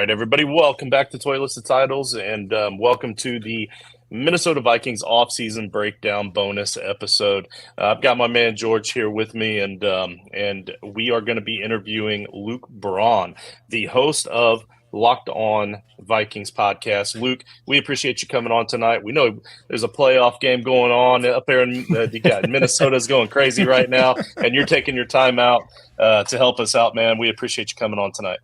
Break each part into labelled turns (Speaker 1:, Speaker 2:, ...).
Speaker 1: right, everybody, welcome back to Toy Listed Titles, and welcome to the Minnesota Vikings Offseason Breakdown bonus episode. I've got my man George here with me, and we are going to be interviewing Luke Braun, the host of Locked On Vikings Podcast. Luke, we appreciate you coming on tonight. We know there's a playoff game going on up there in Minnesota's going crazy right now, and you're taking your time out to help us out, man. We appreciate you coming on tonight.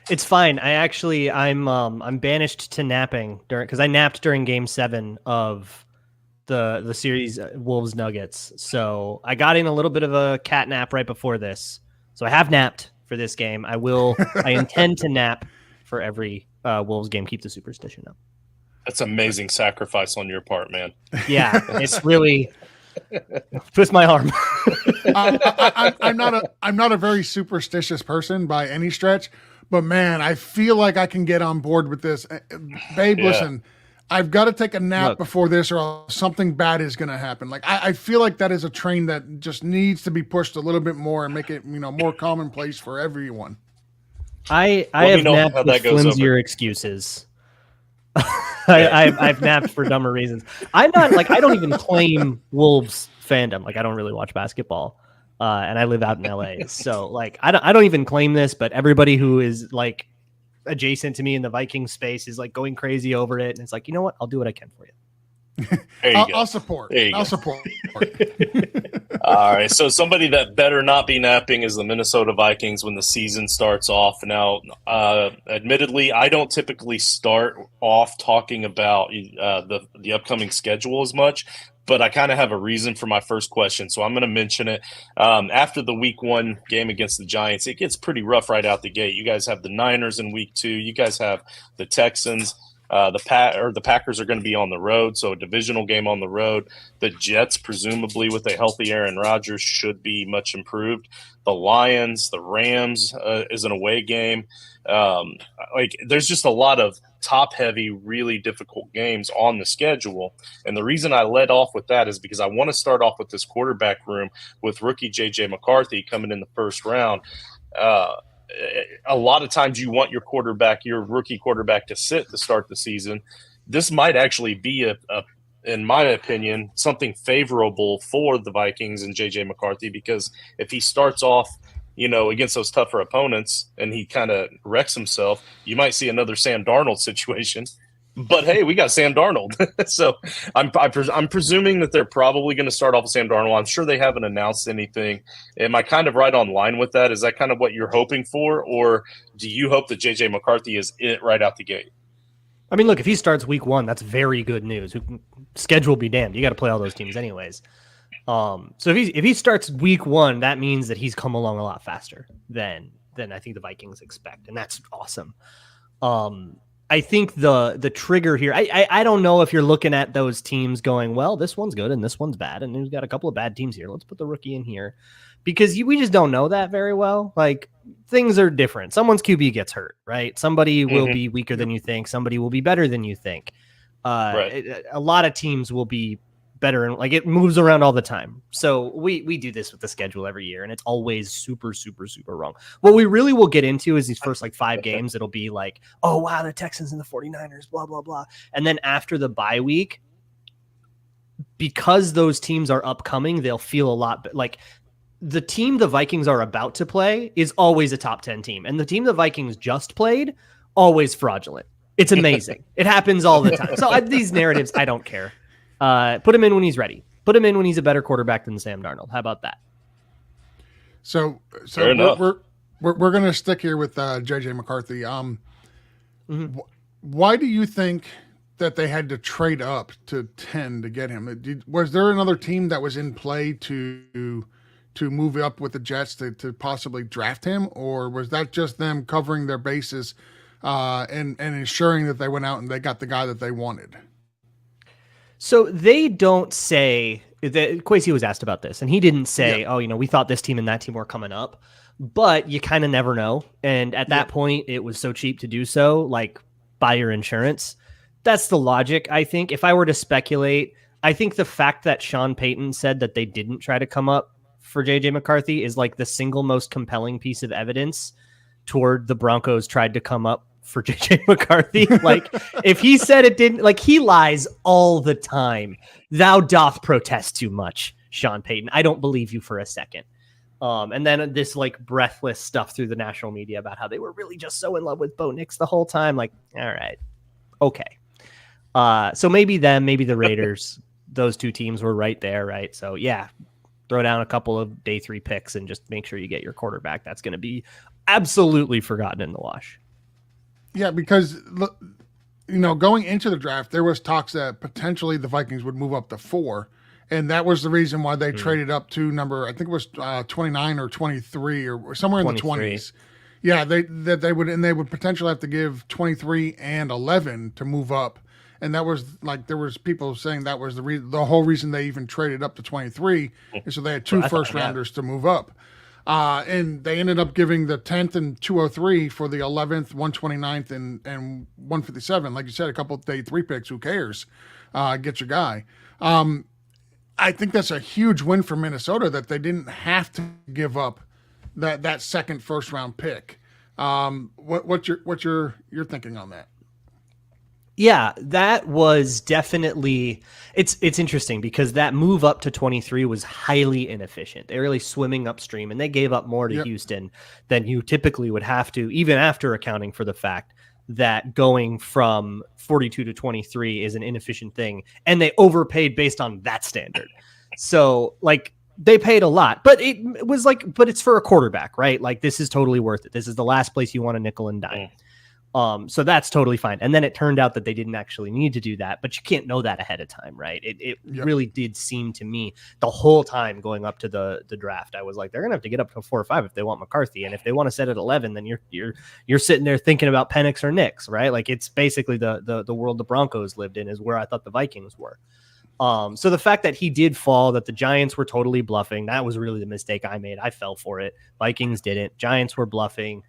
Speaker 2: It's fine. I'm banished to napping because I napped during Game 7 of the series Wolves Nuggets. So I got in a little bit of a cat nap right before this. So I have napped for this game. I intend to nap for every Wolves game. Keep the superstition up.
Speaker 1: That's amazing sacrifice on your part, man.
Speaker 2: Yeah, it's really twist my arm.
Speaker 3: I'm not a very superstitious person by any stretch. But, man, I feel like I can get on board with this. Babe, Listen, I've got to take a nap before this or else something bad is going to happen. Like, I feel like that is a train that just needs to be pushed a little bit more and make it, more commonplace for everyone.
Speaker 2: I have napped with flimsier excuses. I've napped for dumber reasons. I'm not, I don't even claim Wolves fandom. I don't really watch basketball. And I live out in LA. So I don't even claim this, but everybody who is adjacent to me in the Viking space is going crazy over it. And it's you know what? I'll do what I can for you.
Speaker 3: I'll support. I'll support.
Speaker 1: All right. So somebody that better not be napping is the Minnesota Vikings when the season starts off. Now, admittedly, I don't typically start off talking about the upcoming schedule as much. But I kind of have a reason for my first question, so I'm going to mention it. After the Week 1 game against the Giants, it gets pretty rough right out the gate. You guys have the Niners in Week 2. You guys have the Texans. The Packers are going to be on the road, so a divisional game on the road. The Jets, presumably with a healthy Aaron Rodgers, should be much improved. The Lions, the Rams is an away game. There's just a lot of top-heavy, really difficult games on the schedule. And the reason I led off with that is because I want to start off with this quarterback room with rookie JJ McCarthy coming in the first round. A lot of times you want your rookie quarterback to sit to start the season. This might actually be in my opinion, something favorable for the Vikings and JJ McCarthy, because if he starts off against those tougher opponents and he kind of wrecks himself, you might see another Sam Darnold situation. But hey, we got Sam Darnold. So I'm presuming that they're probably going to start off with Sam Darnold. I'm sure they haven't announced anything. Am I kind of right on line with that? Is that kind of what you're hoping for? Or do you hope that JJ McCarthy is it right out the gate?
Speaker 2: I mean, look, if he starts Week 1, that's very good news. Schedule be damned. You got to play all those teams anyways. So if he starts Week 1, that means that he's come along a lot faster than I think the Vikings expect, and that's awesome. I think the trigger here, I don't know if you're looking at those teams going, well, this one's good and this one's bad, and we've got a couple of bad teams here. Let's put the rookie in here, because we just don't know that very well. Things are different. Someone's QB gets hurt, right? Somebody will be weaker than you think. Somebody will be better than you think. Right. A lot of teams will be better, and it moves around all the time. So we do this with the schedule every year, and it's always super, super, super wrong. What we really will get into is these first 5 games. It'll be oh wow, the Texans and the 49ers, blah, blah, blah. And then after the bye week, because those teams are upcoming, they'll feel a lot the team the Vikings are about to play is always a top 10 team. And the team the Vikings just played, always fraudulent. It's amazing. It happens all the time. So these narratives, I don't care. Put him in when he's ready. Put him in when he's a better quarterback than Sam Darnold. How about that?
Speaker 3: So we're going to stick here with JJ McCarthy. Why do you think that they had to trade up to 10 to get him? Was there another team that was in play to move up with the Jets to possibly draft him, or was that just them covering their bases and ensuring that they went out and they got the guy that they wanted?
Speaker 2: So they don't say that. Kwesi was asked about this, and he didn't say, we thought this team and that team were coming up, but you kind of never know. And at that point, it was so cheap to do so, buy your insurance. That's the logic, I think. If I were to speculate, I think the fact that Sean Payton said that they didn't try to come up for JJ McCarthy is the single most compelling piece of evidence toward the Broncos tried to come up for JJ McCarthy. Like, if he said it didn't, like, he lies all the time. Thou doth protest too much, Sean Payton. I don't believe you for a second. And then this like breathless stuff through the national media about how they were really just so in love with Bo Nix the whole time. Like, all right, okay. So maybe them, maybe the Raiders, those two teams were right there, right? So yeah, throw down a couple of day 3 picks and just make sure you get your quarterback. That's going to be absolutely forgotten in the wash.
Speaker 3: Yeah, because going into the draft, there was talks that potentially the Vikings would move up to 4. And that was the reason why they traded up to number, I think it was 29 or 23 or somewhere in 23. The 20s. Yeah, they would potentially have to give 23 and 11 to move up. And that was like, there was people saying that was the whole reason they even traded up to 23 is so they had 2 first rounders to move up. And they ended up giving the 10th and 203 for the 11th, 129th and 157. Like you said, a couple of day 3 picks. Who cares? Get your guy. I think that's a huge win for Minnesota that they didn't have to give up that second first round pick. What's your thinking on that?
Speaker 2: Yeah, that was definitely it's interesting because that move up to 23 was highly inefficient. They're really swimming upstream and they gave up more to Houston than you typically would have to, even after accounting for the fact that going from 42 to 23 is an inefficient thing, and they overpaid based on that standard. So like they paid a lot, but it was like, but it's for a quarterback, right? Like this is totally worth it. This is the last place you want to nickel and dime. So that's totally fine. And then it turned out that they didn't actually need to do that, but you can't know that ahead of time, right? It really did seem to me the whole time going up to the draft, I was like, they're gonna have to get up to 4 or 5 if they want McCarthy, and if they want to set it at 11, then you're sitting there thinking about Penix or Nix, right? Like it's basically the world the Broncos lived in is where I thought the Vikings were. So the fact that he did fall, that the Giants were totally bluffing, that was really the mistake I made. I fell for it. Vikings didn't. Giants were bluffing.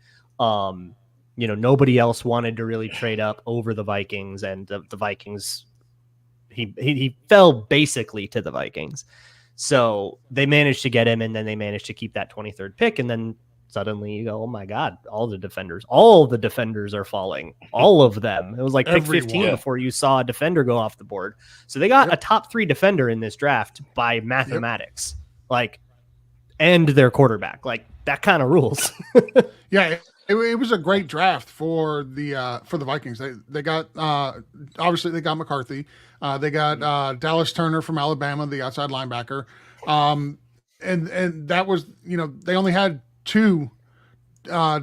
Speaker 2: Nobody else wanted to really trade up over the Vikings, and the Vikings, he fell basically to the Vikings. So they managed to get him, and then they managed to keep that 23rd pick. And then suddenly you go, oh my God, all the defenders are falling, all of them. It was like pick 15 before you saw a defender go off the board. So they got a top 3 defender in this draft by mathematics, and their quarterback. Like that kind of rules.
Speaker 3: Yeah. It was a great draft for the Vikings. They got obviously they got McCarthy. They got Dallas Turner from Alabama, the outside linebacker. And that was, they only had 2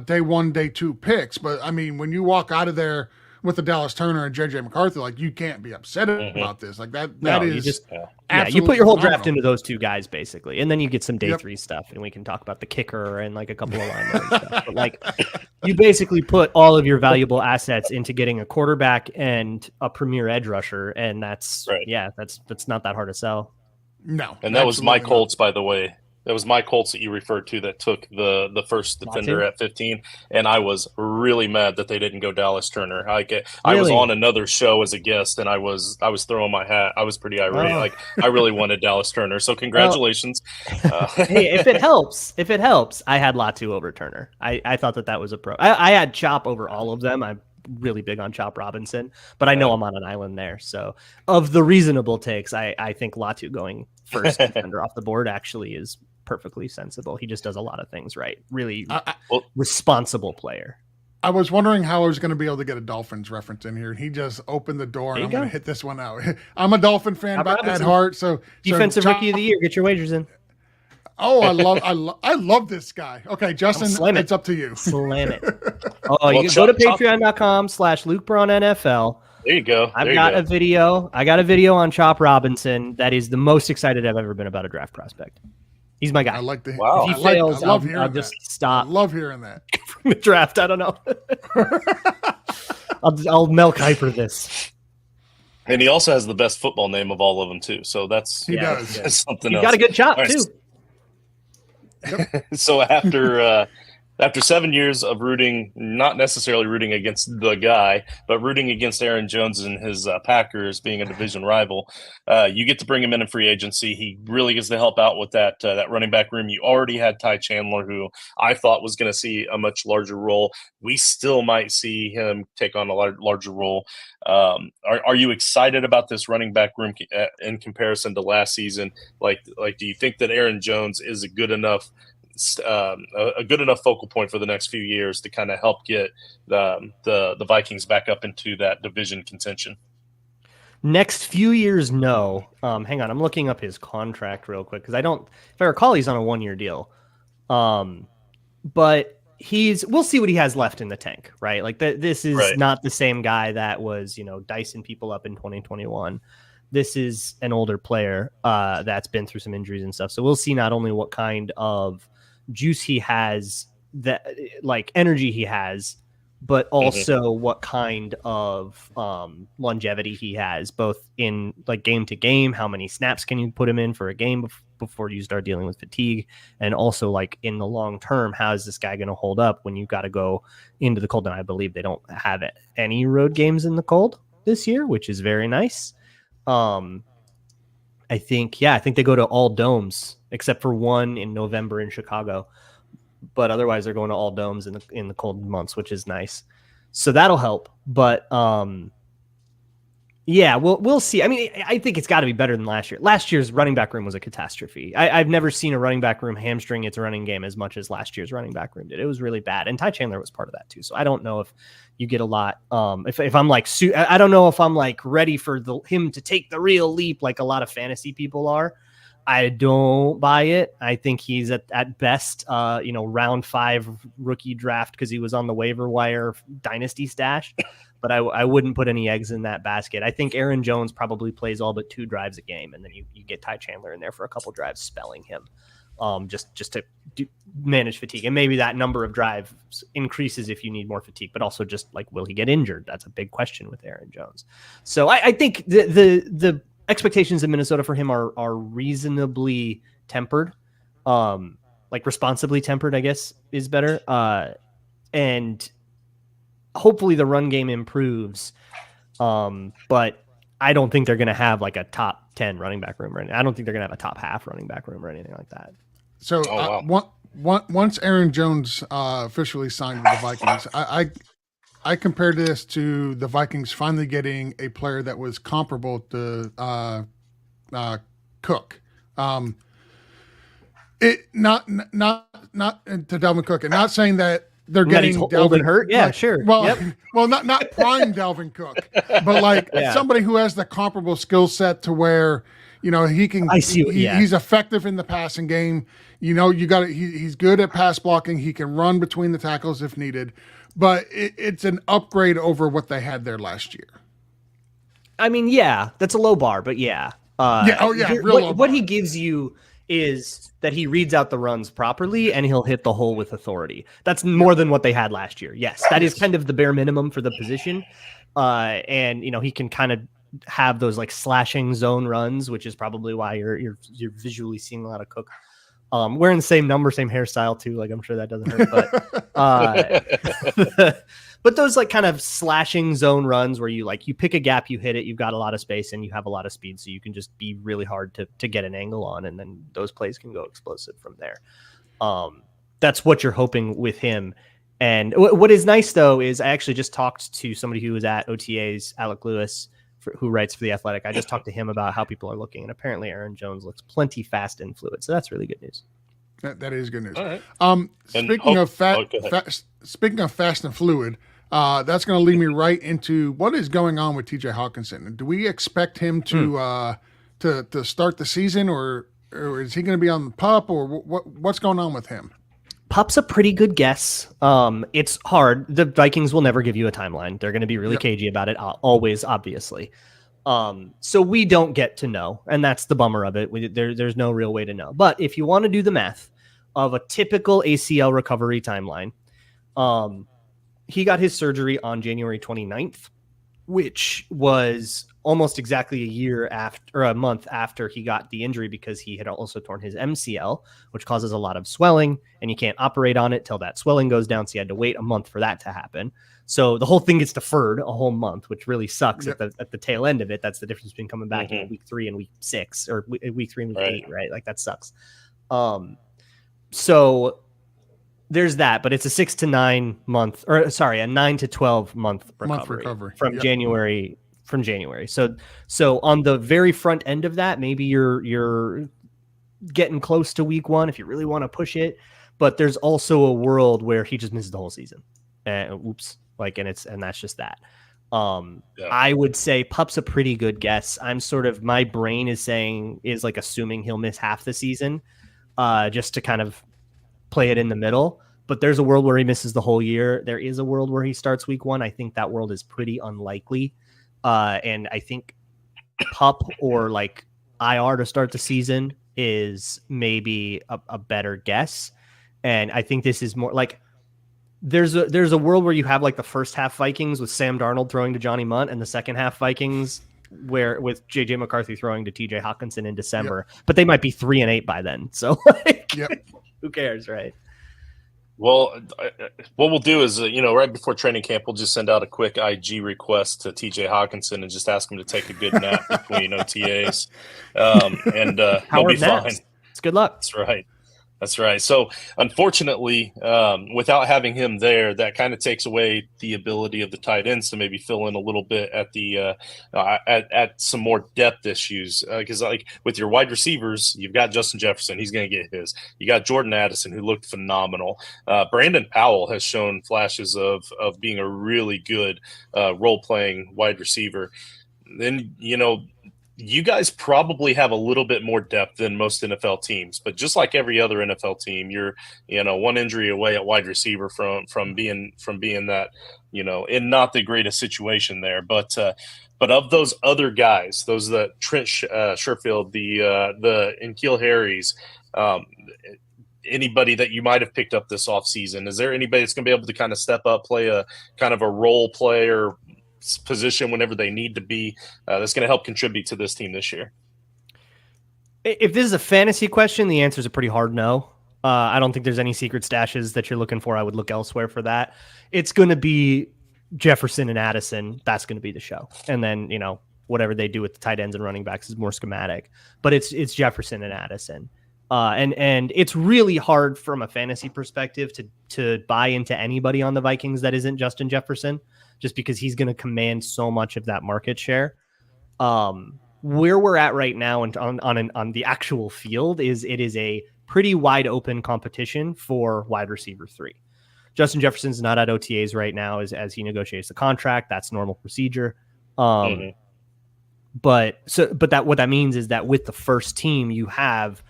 Speaker 3: day 1, day 2 picks. But I mean, when you walk out of there with the Dallas Turner and JJ McCarthy, like you can't be upset about this. Like that is
Speaker 2: you just you put your whole draft into those 2 guys basically, and then you get some day 3 stuff, and we can talk about the kicker and like a couple of linemen and stuff. But like you basically put all of your valuable assets into getting a quarterback and a premier edge rusher, and that's that's not that hard to sell.
Speaker 3: No,
Speaker 1: and that was Mike Holtz, by the way. That was Mike Holtz that you referred to that took the first defender at 15, and I was really mad that they didn't go Dallas Turner. I was on another show as a guest, and I was throwing my hat. I was pretty irate. Like I really wanted Dallas Turner, so congratulations.
Speaker 2: Hey, if it helps, I had Latu over Turner. I thought that was a pro. I had Chop over all of them. I'm really big on Chop Robinson, but I know I'm on an island there. So of the reasonable takes, I think Latu going first defender off the board actually is perfectly sensible. He just does a lot of things right. Really responsible player.
Speaker 3: I was wondering how I was going to be able to get a Dolphins reference in here, and he just opened the door, and I'm going to hit this one out. I'm a Dolphin fan at heart, so
Speaker 2: defensive rookie of the year. Get your wagers in.
Speaker 3: Oh, I love this guy. Okay, Justin, it's up to you.
Speaker 2: Slam it. You can go to patreon.com/Luke Braun NFL.
Speaker 1: There you go.
Speaker 2: I got a video on Chop Robinson that is the most excited I've ever been about a draft prospect. He's my guy.
Speaker 3: I like the
Speaker 1: wow.
Speaker 2: If he fails, I'll just stop.
Speaker 3: I love hearing that.
Speaker 2: From the draft. I don't know. I'll milk hyper this.
Speaker 1: And he also has the best football name of all of them too. So that's
Speaker 3: does.
Speaker 1: That's something
Speaker 2: He's
Speaker 1: else.
Speaker 2: got a good chop too.
Speaker 1: So after After 7 years of rooting, not necessarily rooting against the guy, but rooting against Aaron Jones and his Packers being a division rival, you get to bring him in free agency. He really gets to help out with that running back room. You already had Ty Chandler, who I thought was going to see a much larger role. We still might see him take on a larger role. Are you excited about this running back room in comparison to last season? Like, do you think that Aaron Jones is a good enough focal point for the next few years to kind of help get the Vikings back up into that division contention?
Speaker 2: Next few years, no. Hang on, I'm looking up his contract real quick because if I recall, he's on a 1-year deal. But we'll see what he has left in the tank, right? Like this is not the same guy that was, dicing people up in 2021. This is an older player that's been through some injuries and stuff. So we'll see not only what kind of juice he has, that like energy he has, but also what kind of longevity he has, both in like game to game. How many snaps can you put him in for a game before you start dealing with fatigue? And also like in the long term, how is this guy going to hold up when you got to go into the cold? And I believe they don't have any road games in the cold this year, which is very nice. I think they go to all domes except for one in November in Chicago, but otherwise they're going to all domes in the cold months, which is nice. So that'll help. But we'll see. I mean, I think it's got to be better than last year. Last year's running back room was a catastrophe. I've never seen a running back room hamstring its running game as much as last year's running back room did. It was really bad, and Ty Chandler was part of that too. So I don't know if you get a lot. If I'm like, I don't know if I'm like ready for him to take the real leap like a lot of fantasy people are. I don't buy it. I think he's at best, round 5 rookie draft because he was on the waiver wire dynasty stash. But I wouldn't put any eggs in that basket. I think Aaron Jones probably plays all but 2 drives a game, and then you get Ty Chandler in there for a couple drives, spelling him, just to manage fatigue. And maybe that number of drives increases if you need more fatigue, but also just like, will he get injured? That's a big question with Aaron Jones. So I think the expectations in Minnesota for him are reasonably tempered, like responsibly tempered, I guess is better. And hopefully the run game improves. But I don't think they're going to have like a top 10 running back room. Right? I don't think they're going to have a top half running back room or anything like that.
Speaker 3: So once Aaron Jones officially signed with the Vikings, I compared this to the Vikings finally getting a player that was comparable to Cook. It not to Dalvin Cook, and not saying that they're getting
Speaker 2: Dalvin hurt. Yeah, sure.
Speaker 3: Well, not prime Dalvin Cook, but like somebody who has the comparable skill set to where he can. He's effective in the passing game. He's good at pass blocking. He can run between the tackles if needed. But it's an upgrade over what they had there last year.
Speaker 2: I mean, yeah, that's a low bar, but yeah. What he gives you is that he reads out the runs properly and he'll hit the hole with authority. That's more than what they had last year. Yes, that is kind of the bare minimum for the position. And he can kind of have those like slashing zone runs, which is probably why you're visually seeing a lot of Cook. Wearing the same number, same hairstyle too. Like I'm sure that doesn't hurt, but those like kind of slashing zone runs where you pick a gap, you hit it, you've got a lot of space and you have a lot of speed. So you can just be really hard to get an angle on. And then those plays can go explosive from there. That's what you're hoping with him. And what is nice though, is I actually just talked to somebody who was at OTAs, Alec Lewis, who writes for The Athletic. I just talked to him about how people are looking, and apparently Aaron Jones looks plenty fast and fluid. So that's really good news.
Speaker 3: That is good news.
Speaker 1: All right.
Speaker 3: Speaking of fast and fluid, that's going to lead me right into what is going on with TJ Hawkinson. Do we expect him to start the season, or is he going to be on the PUP, or what's going on with him?
Speaker 2: PUP's a pretty good guess. It's hard. The Vikings will never give you a timeline. They're going to be really cagey about it, always, obviously. So we don't get to know, and that's the bummer of it. There's no real way to know. But if you want to do the math of a typical ACL recovery timeline, he got his surgery on January 29th. which was almost exactly a month after he got the injury, because he had also torn his MCL, which causes a lot of swelling, and you can't operate on it till that swelling goes down. So he had to wait a month for that to happen. So the whole thing gets deferred a whole month, which really sucks at the tail end of it. That's the difference between coming back in week 3 and week 6, or week 3 and week 8, right? Like that sucks. So there's that, but it's a 9 to 12 month recovery from January. So on the very front end of that, maybe you're getting close to week 1 if you really want to push it, but there's also a world where he just misses the whole season. And that's just that. I would say Pup's a pretty good guess. My brain is assuming he'll miss half the season, just to kind of play it in the middle. But there's a world where he misses the whole year. There is a world where he starts week 1. I think that world is pretty unlikely. And I think Pup or like IR to start the season is maybe a better guess. And I think this is more like there's a world where you have like the first half Vikings with Sam Darnold throwing to Johnny Munt, and the second half Vikings with JJ McCarthy throwing to TJ Hawkinson in December, but they might be 3-8 by then. So who cares, right?
Speaker 1: Well, what we'll do is, right before training camp, we'll just send out a quick IG request to TJ Hawkinson and just ask him to take a good nap between OTAs. And he'll be fine.
Speaker 2: It's good luck.
Speaker 1: That's right. So, unfortunately, without having him there, that kind of takes away the ability of the tight ends to maybe fill in a little bit at the at some more depth issues. Because like with your wide receivers, you've got Justin Jefferson; he's going to get his. You got Jordan Addison, who looked phenomenal. Brandon Powell has shown flashes of being a really good role playing wide receiver. Then you guys probably have a little bit more depth than most NFL teams, but just like every other NFL team, you're, one injury away at wide receiver from being that, in not the greatest situation there. But of those other guys, those that Trent Sherfield, the N'Keal Harry's, anybody that you might have picked up this offseason, is there anybody that's going to be able to kind of step up, play a kind of a role player position whenever they need to be, that's going to help contribute to this team this year?
Speaker 2: If this is a fantasy question, the answer is a pretty hard no. I don't think there's any secret stashes that you're looking for. I would look elsewhere for that. It's going to be Jefferson and Addison. That's going to be the show. And then, whatever they do with the tight ends and running backs is more schematic, but it's Jefferson and Addison. And it's really hard from a fantasy perspective to buy into anybody on the Vikings that isn't Justin Jefferson, just because he's going to command so much of that market share. Where we're at right now and on the actual field is a pretty wide open competition for wide receiver 3. Justin Jefferson's not at OTAs right now as he negotiates the contract. That's normal procedure. But what that means is that with the first team, you have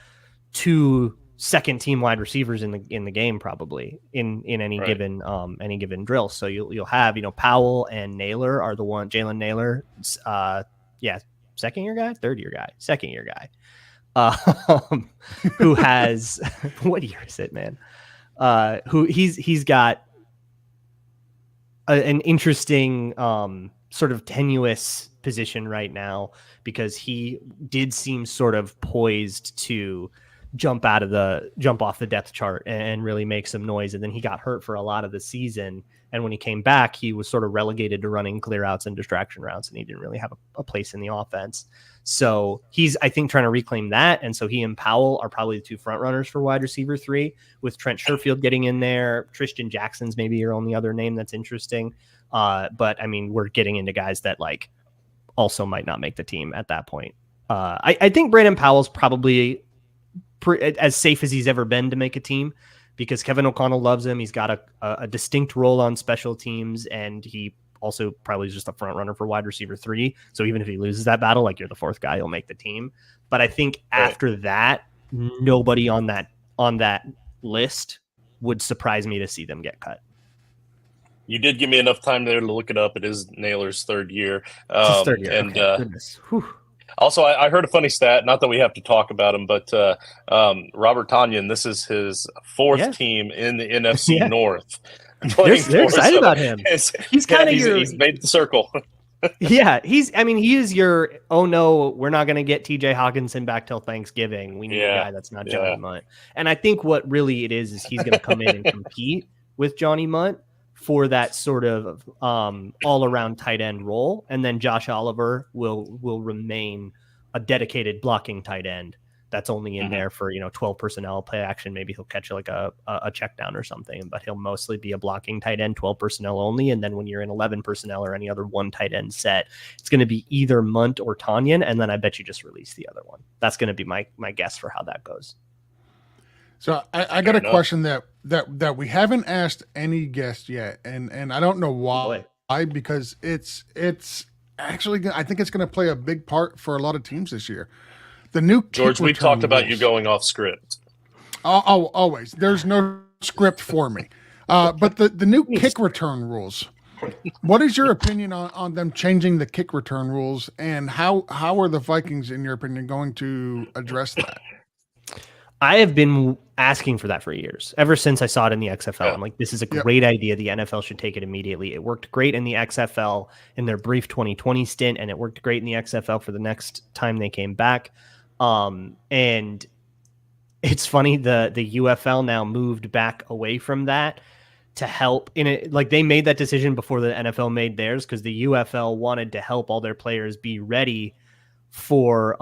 Speaker 2: 2 second team wide receivers in the game, probably in any given drill. So you'll have, Powell and Naylor are the one, Jalen Naylor. Second year guy, who has, what year is it, man? Who he's got an interesting, sort of tenuous position right now, because he did seem sort of poised to jump off the depth chart and really make some noise. And then he got hurt for a lot of the season. And when he came back, he was sort of relegated to running clear outs and distraction routes, and he didn't really have a place in the offense. So he's, I think, trying to reclaim that. And so he and Powell are probably the 2 front runners for wide receiver 3, with Trent Sherfield getting in there. Tristan Jackson's maybe your only other name that's interesting. But I mean, we're getting into guys that like also might not make the team at that point. I think Brandon Powell's probably as safe as he's ever been to make a team, because Kevin O'Connell loves him. He's got a distinct role on special teams, and he also probably is just a front runner for wide receiver 3. So even if he loses that battle, like you're the 4th guy, he'll make the team. But I think after that, nobody on that list would surprise me to see them get cut.
Speaker 1: You did give me enough time there to look it up. It is Naylor's 3rd year.
Speaker 2: It's his 3rd year.
Speaker 1: And
Speaker 2: goodness. Whew.
Speaker 1: Also, I heard a funny stat, not that we have to talk about him, but Robert Tonyan, this is his 4th team in the NFC North.
Speaker 2: They're excited about him.
Speaker 1: He's kind of he's made the circle.
Speaker 2: Yeah, he is your, oh no, we're not going to get TJ Hawkinson back till Thanksgiving. We need a guy that's not Johnny Munt. And I think what really it is he's going to come in and compete with Johnny Munt for that sort of all around tight end role. And then Josh Oliver will remain a dedicated blocking tight end that's only in there for 12 personnel play action. Maybe he'll catch like a check down or something, but he'll mostly be a blocking tight end, 12 personnel only. And then when you're in 11 personnel or any other one tight end set, it's going to be either Munt or Tanyan, and then I bet you just release the other one. That's going to be my guess for how that goes.
Speaker 3: So I got a question that we haven't asked any guest yet, and I don't know why. Because it's actually, I think it's going to play a big part for a lot of teams this year. The new
Speaker 1: George, we talked about you going off script.
Speaker 3: Oh, always. There's no script for me. But the new kick return rules. What is your opinion on them changing the kick return rules, and how are the Vikings, in your opinion, going to address that?
Speaker 2: I have been asking for that for years, ever since I saw it in the XFL. Yeah. I'm like, this is a great idea. The NFL should take it immediately. It worked great in the XFL in their brief 2020 stint, and it worked great in the XFL for the next time they came back. And it's funny, the UFL now moved back away from that to help in it. Like, they made that decision before the NFL made theirs, because the UFL wanted to help all their players be ready for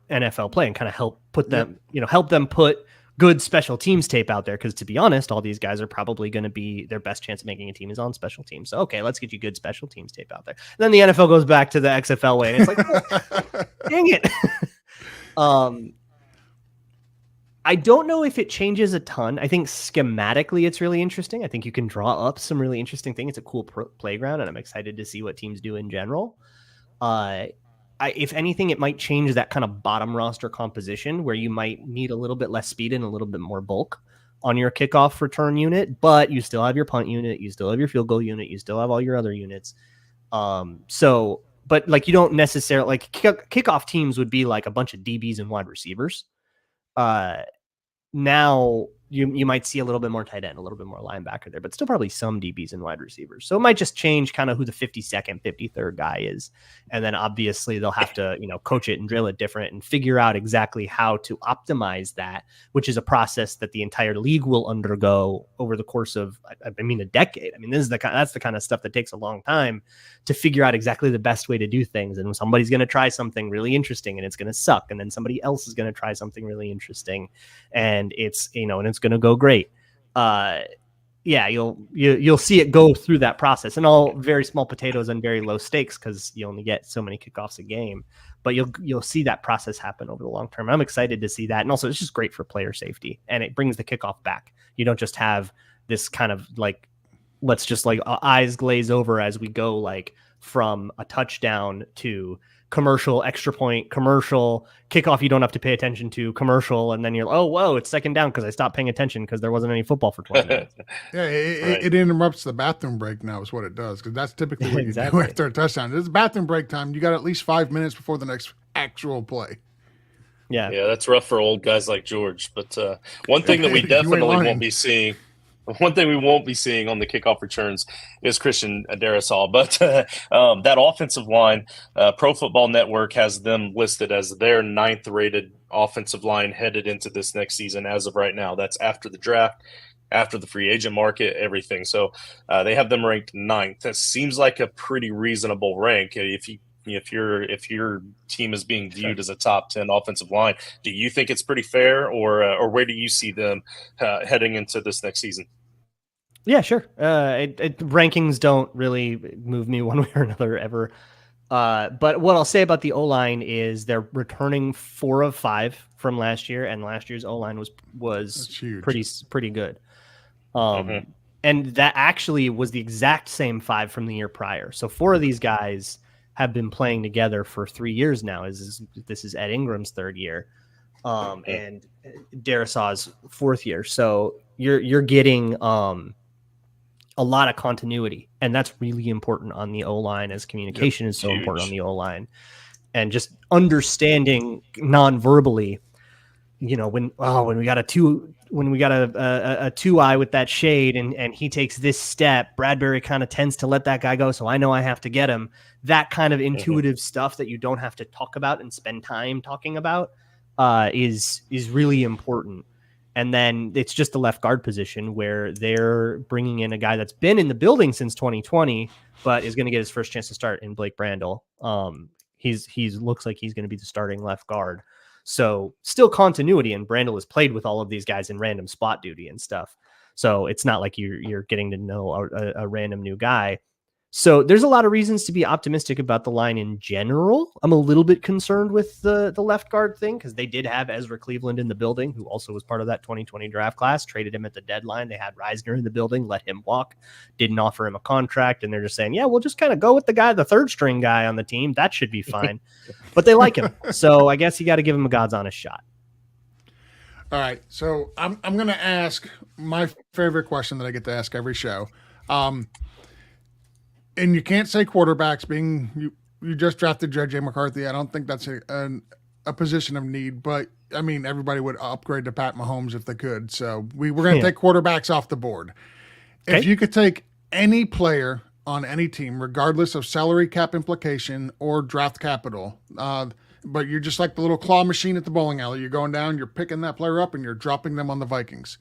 Speaker 2: NFL play and kind of help put them, help them put good special teams tape out there. Because to be honest, all these guys are probably going to be, their best chance of making a team is on special teams. So, okay, let's get you good special teams tape out there. And then the NFL goes back to the XFL way, and it's like, dang it. I don't know if it changes a ton. I think schematically it's really interesting. I think you can draw up some really interesting things. It's a cool playground, and I'm excited to see what teams do in general. If anything, it might change that kind of bottom roster composition where you might need a little bit less speed and a little bit more bulk on your kickoff return unit, but you still have your punt unit, you still have your field goal unit, you still have all your other units. But like, you don't necessarily, like, kickoff teams would be like a bunch of DBs and wide receivers. Now you might see a little bit more tight end, a little bit more linebacker there, but still probably some DBs and wide receivers. So it might just change kind of who the 52nd, 53rd guy is. And then obviously they'll have to, coach it and drill it different and figure out exactly how to optimize that, which is a process that the entire league will undergo over the course of, a decade. That's the kind of stuff that takes a long time to figure out exactly the best way to do things. And somebody's going to try something really interesting and it's going to suck. And then somebody else is going to try something really interesting and it's, and it's going to go great. You'll see it go through that process, and all very small potatoes and very low stakes because you only get so many kickoffs a game. But you'll see that process happen over the long term. I'm excited to see that, and also it's just great for player safety, and it brings the kickoff back. You don't just have this kind of like, let's just like eyes glaze over as we go like from a touchdown to commercial, extra point, commercial, kickoff you don't have to pay attention to, commercial, and then you're, oh, whoa, it's second down because I stopped paying attention because there wasn't any football for 20 minutes.
Speaker 3: It interrupts the bathroom break now is what it does, because that's typically what you do after a touchdown. It's bathroom break time. You got at least 5 minutes before the next actual play.
Speaker 1: Yeah, that's rough for old guys like George. But one thing that we definitely won't be seeing, on the kickoff returns is Christian Darrisaw. But that offensive line, Pro Football Network has them listed as their 9th rated offensive line headed into this next season as of right now. That's after the draft, after the free agent market, everything. So they have them ranked 9th. That seems like a pretty reasonable rank. If your team is being viewed as a top 10 offensive line, do you think it's pretty fair, or where do you see them heading into this next season?
Speaker 2: Yeah, sure. Rankings don't really move me one way or another ever. But what I'll say about the O-line is they're returning 4 of 5 from last year, and last year's O-line was pretty good. And that actually was the exact same 5 from the year prior. So 4 of these guys have been playing together for 3 years now. This is Ed Ingram's 3rd year, and Darrisaw's 4th year. So you're getting a lot of continuity, and that's really important on the O-line, as communication is so important on the O-line, and just understanding non-verbally when we got a 2-eye with that shade and he takes this step, Bradbury kind of tends to let that guy go. So I know I have to get him. That kind of intuitive stuff that you don't have to talk about and spend time talking about is really important. And then it's just the left guard position where they're bringing in a guy that's been in the building since 2020, but is going to get his first chance to start in Blake Brandel. He's looks like he's going to be the starting left guard. So still continuity, and Brandel has played with all of these guys in random spot duty and stuff. So it's not like you're getting to know a random new guy. So there's a lot of reasons to be optimistic about the line in general. I'm a little bit concerned with the left guard thing because they did have Ezra Cleveland in the building, who also was part of that 2020 draft class, traded him at the deadline. They had Reisner in the building, let him walk, didn't offer him a contract. And they're just saying, yeah, we'll just kind of go with the third string guy on the team. That should be fine. But they like him. So I guess you got to give him a God's honest shot.
Speaker 3: All right. So I'm going to ask my favorite question that I get to ask every show. And you can't say quarterbacks being you just drafted JJ McCarthy. I don't think that's a position of need, but I mean, everybody would upgrade to Pat Mahomes if they could. So we're going to take quarterbacks off the board. Okay. If you could take any player on any team, regardless of salary cap implication or draft capital, but you're just like the little claw machine at the bowling alley. You're going down, you're picking that player up, and you're dropping them on the Vikings.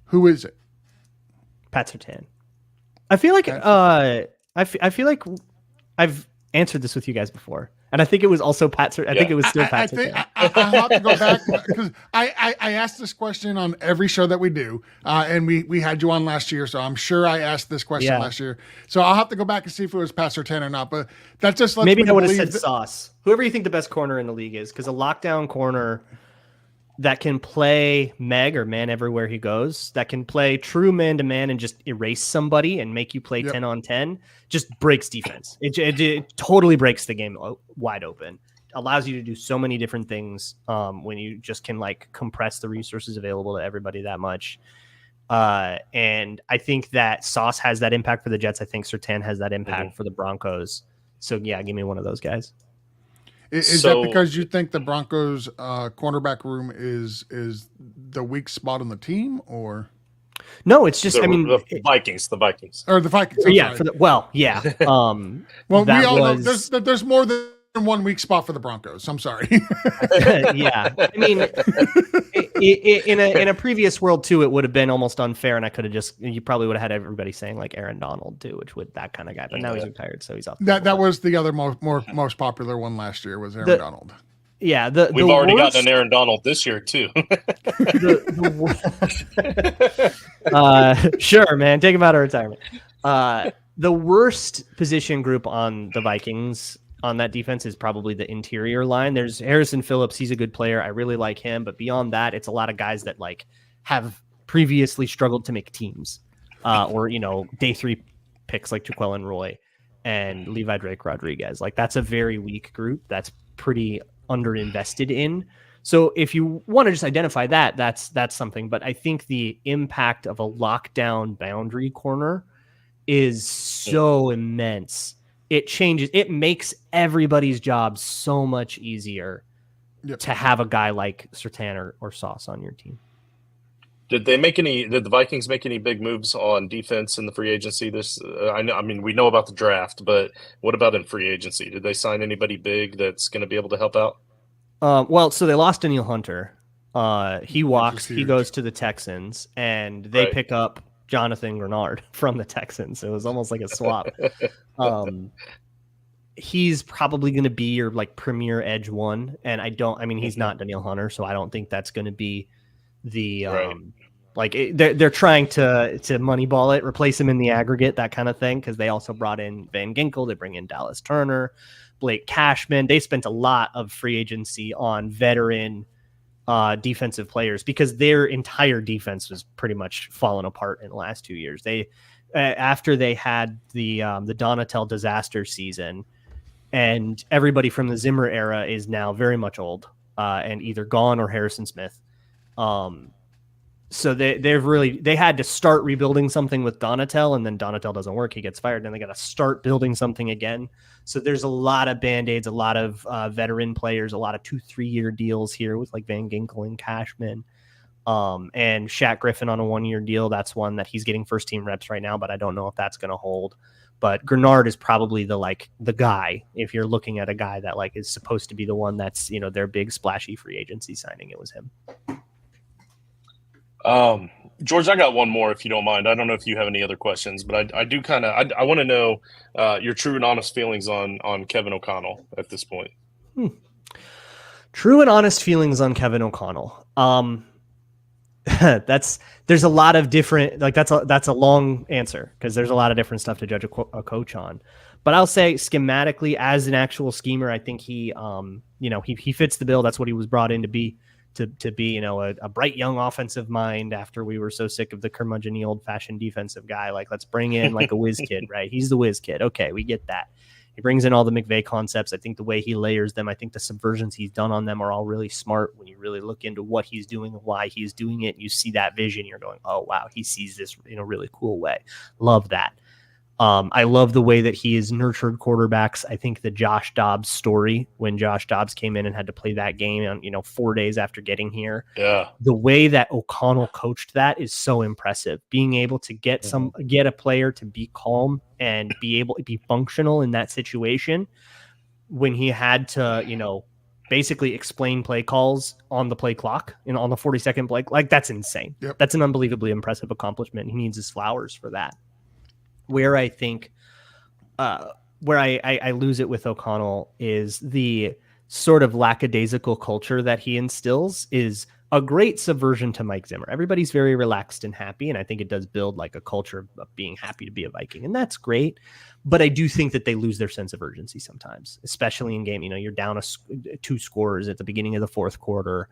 Speaker 3: Who is it?
Speaker 2: Pat Surtain. I feel like I feel like I've answered this with you guys before, and I think it was also Pat Surtain. I think it was still Pat Surtain.
Speaker 3: I have to go back because I asked this question on every show that we do, and we had you on last year, so I'm sure I asked this question last year. So I'll have to go back and see if it was Pat Surtain or not. But that just lets
Speaker 2: maybe
Speaker 3: me
Speaker 2: I would have said Sauce. Whoever you think the best corner in the league is, because a lockdown corner that can play Meg or man everywhere he goes, that can play true man-to-man and just erase somebody and make you play 10 on 10, just breaks defense. It totally breaks the game wide open. Allows you to do so many different things when you just can like compress the resources available to everybody that much. And I think that Sauce has that impact for the Jets. I think Surtain has that impact for the Broncos. So yeah, give me one of those guys.
Speaker 3: Is that because you think the Broncos cornerback room is the weak spot on the team, or?
Speaker 2: No, it's just
Speaker 1: the Vikings
Speaker 3: or the Vikings.
Speaker 2: Yeah,
Speaker 3: well,
Speaker 2: we all
Speaker 3: know there's more than one weak spot for the Broncos. I'm sorry.
Speaker 2: Yeah, I mean, in a previous world too, it would have been almost unfair, and you probably would have had everybody saying like Aaron Donald too, which would that kind of guy. But now he's retired, so he's off.
Speaker 3: That was the other most popular one last year was Aaron Donald.
Speaker 2: Yeah,
Speaker 1: we've already gotten an Aaron Donald this year too.
Speaker 2: Sure, man, take him out of retirement. The worst position group on the Vikings on that defense is probably the interior line. There's Harrison Phillips. He's a good player. I really like him. But beyond that, it's a lot of guys that like have previously struggled to make teams or, day 3 picks like Jaquelin Roy and Levi Drake Rodriguez. Like that's a very weak group. That's pretty underinvested in. So if you want to just identify that, that's something. But I think the impact of a lockdown boundary corner is so immense. It makes everybody's job so much easier to have a guy like Surtain or Sauce on your team.
Speaker 1: Did the Vikings make any big moves on defense in the free agency? We know about the draft, but what about in free agency? Did they sign anybody big that's going to be able to help out?
Speaker 2: So they lost Danielle Hunter. He walks, he goes to the Texans, and they pick up Jonathan Grenard from the Texans. It was almost like a swap. He's probably going to be your like premier edge one. And he's not Danielle Hunter, so I don't think that's going to be the, they're trying to moneyball it, replace him in the aggregate, that kind of thing. Cause they also brought in Van Ginkel. They bring in Dallas Turner, Blake Cashman. They spent a lot of free agency on veteran defensive players because their entire defense was pretty much fallen apart in the last 2 years. They after they had the Donatel disaster season, and everybody from the Zimmer era is now very much old and either gone or Harrison Smith. So they had to start rebuilding something with Donatel, and then Donatel doesn't work. He gets fired. Then they got to start building something again. So there's a lot of Band-Aids, a lot of veteran players, a lot of 2-3 year deals here with like Van Ginkel and Cashman. And Shaq Griffin on a 1-year deal. That's one that he's getting first team reps right now, but I don't know if that's going to hold. But Grenard is probably the guy. If you're looking at a guy that like is supposed to be the one that's, their big splashy free agency signing, it was him.
Speaker 1: George, I got one more if you don't mind. I don't know if you have any other questions, but I do I want to know your true and honest feelings on Kevin O'Connell at this point.
Speaker 2: True and honest feelings on Kevin O'Connell. There's a lot of different, like that's a long answer because there's a lot of different stuff to judge a coach on. But I'll say schematically as an actual schemer, I think he fits the bill. That's what he was brought in to be. To be, a bright young offensive mind after we were so sick of the curmudgeon-y old-fashioned defensive guy. Like, let's bring in like a whiz kid, right? He's the whiz kid. Okay, we get that. He brings in all the McVay concepts. I think the way he layers them, I think the subversions he's done on them are all really smart. When you really look into what he's doing and why he's doing it, you see that vision. You're going, oh, wow, he sees this in a really cool way. Love that. I love the way that he has nurtured quarterbacks. I think the Josh Dobbs story, when Josh Dobbs came in and had to play that game on, 4 days after getting here.
Speaker 1: Yeah.
Speaker 2: The way that O'Connell coached that is so impressive. Being able to get a player to be calm and be able to be functional in that situation when he had to, basically explain play calls on the play clock and on the 42nd play. Like, that's insane. Yep. That's an unbelievably impressive accomplishment. He needs his flowers for that. Where I think where I lose it with O'Connell is the sort of lackadaisical culture that he instills is a great subversion to Mike Zimmer. Everybody's very relaxed and happy, and I think it does build like a culture of being happy to be a Viking, and that's great. But I do think that they lose their sense of urgency sometimes, especially in game. You're down 2 scores at the beginning of the fourth quarter,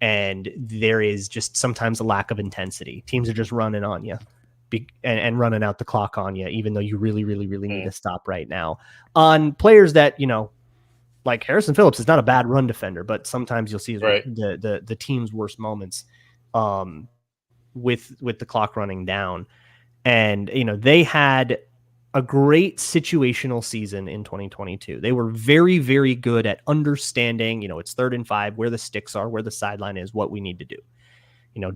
Speaker 2: and there is just sometimes a lack of intensity. Teams are just running on you. And running out the clock on you, even though you really, really, really need to stop right now. On players that, like Harrison Phillips is not a bad run defender, but sometimes you'll see the team's worst moments with the clock running down. And, they had a great situational season in 2022. They were very, very good at understanding, it's 3rd and 5, where the sticks are, where the sideline is, what we need to do.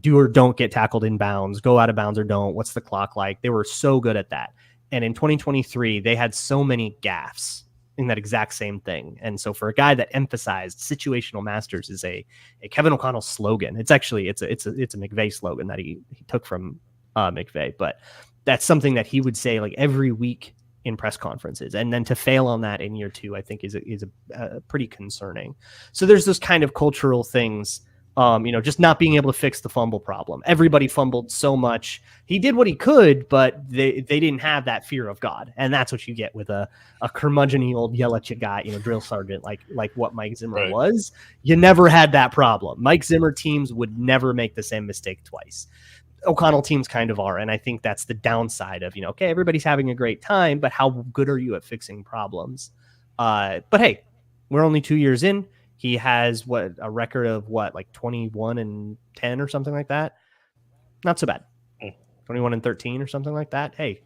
Speaker 2: Do or don't get tackled in bounds, go out of bounds or don't. What's the clock like? They were so good at that. And in 2023, they had so many gaffes in that exact same thing. And so for a guy that emphasized situational masters is a Kevin O'Connell slogan. It's actually, it's a McVay slogan that he took from McVay, but that's something that he would say like every week in press conferences. And then to fail on that in year 2, I think is pretty concerning. So there's those kind of cultural things. Just not being able to fix the fumble problem. Everybody fumbled so much. He did what he could, but they didn't have that fear of God. And that's what you get with a curmudgeon-y old yell at you guy, drill sergeant, like what Mike Zimmer was. You never had that problem. Mike Zimmer teams would never make the same mistake twice. O'Connell teams kind of are. And I think that's the downside of, okay, everybody's having a great time, but how good are you at fixing problems? But hey, we're only 2 years in. He has a record of 21-10 or something like that. Not so bad. 21-13 or something like that. Hey,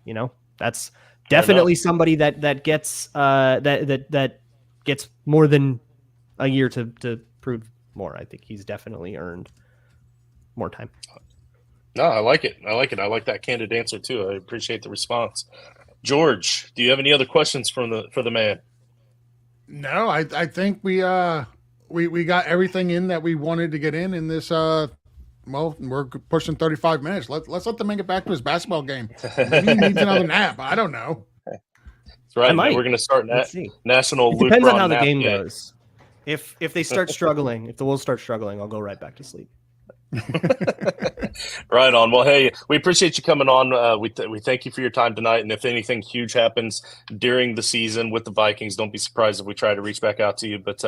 Speaker 2: that's definitely somebody that gets that gets more than a year to prove more. I think he's definitely earned more time.
Speaker 1: No, I like it. I like that candid answer too. I appreciate the response. George, do you have any other questions for the man?
Speaker 3: No, I think we got everything in that we wanted to get in this. We're pushing 35 minutes. Let's let the man get back to his basketball game. Maybe he needs another nap. I don't know.
Speaker 1: That's right. We're going to start national.
Speaker 2: It depends on how the game goes. If they start struggling, if the Wolves start struggling, I'll go right back to sleep.
Speaker 1: Right on. Well, hey, we appreciate you coming on. We thank you for your time tonight. And if anything huge happens during the season with the Vikings, don't be surprised if we try to reach back out to you. But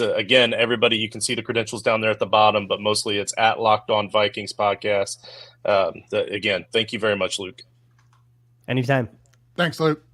Speaker 1: again, everybody, you can see the credentials down there at the bottom, but mostly it's at Locked On Vikings Podcast. Again, thank you very much, Luke.
Speaker 2: Anytime.
Speaker 3: Thanks, Luke.